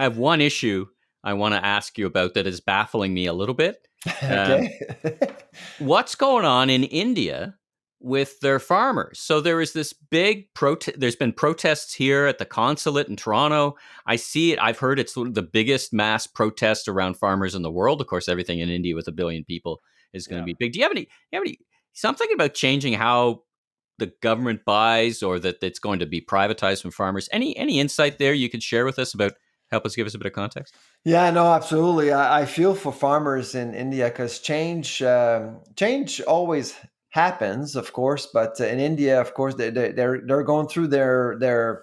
have one issue I want to ask you about that is baffling me a little bit. Um, Okay. what's going on in India with their farmers? So there is this big protest. There's been protests here at the consulate in Toronto. I see it. I've heard it's the biggest mass protest around farmers in the world. Of course, everything in India with 1 billion people is going to Yeah. be big. Do you have any? Something about changing how the government buys, or that it's going to be privatized from farmers? Any insight there you could share with us about? Help us give us a bit of context. Yeah, no, absolutely. I feel for farmers in India because change always happens, of course. But in India, of course, they're going through their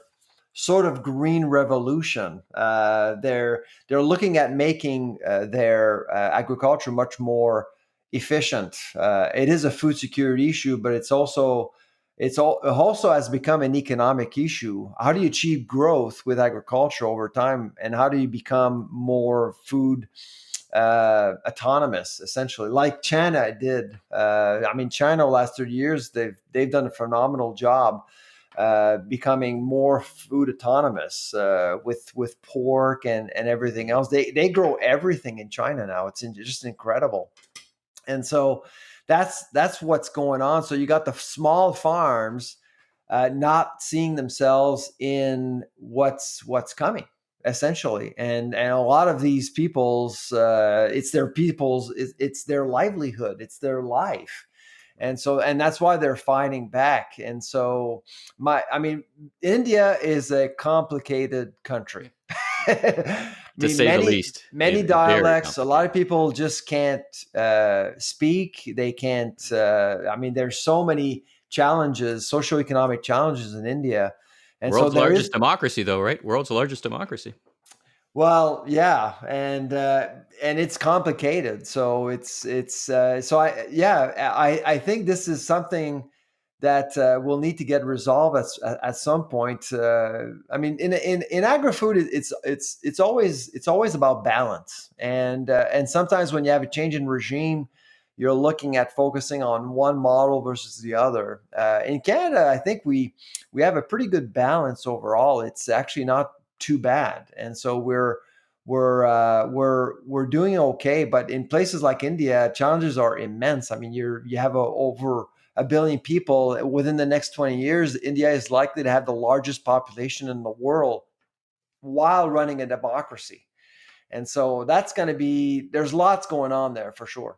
sort of green revolution. They're looking at making their agriculture much more efficient. It is a food security issue, but it also has become an economic issue. How do you achieve growth with agriculture over time, and how do you become more food autonomous, essentially, like China did? I mean, China last 30 years they've done a phenomenal job becoming more food autonomous with pork and everything else. They grow everything in China now. It's just incredible. And so that's what's going on. So you got the small farms not seeing themselves in what's coming, essentially, and a lot of these people's it's their livelihood, it's their life. And that's why they're fighting back. And so I mean, India is a complicated country. I To mean, say the least, many very dialects. A lot complicated. of people just can't speak. They can't. I mean, there's so many challenges, socioeconomic challenges in India, and so World's there is. largest democracy, though, right? World's largest democracy. Well, yeah, and it's complicated. So so I think this is something that will need to get resolved at some point. I mean, in agri-food, it's always about balance, and sometimes when you have a change in regime, you're looking at focusing on one model versus the other. In Canada, I think we have a pretty good balance overall. It's actually not too bad, and so we're doing okay. But in places like India, challenges are immense. I mean, you have over 1 billion people. Within the next 20 years, India is likely to have the largest population in the world while running a democracy. And so that's going to be, there's lots going on there for sure.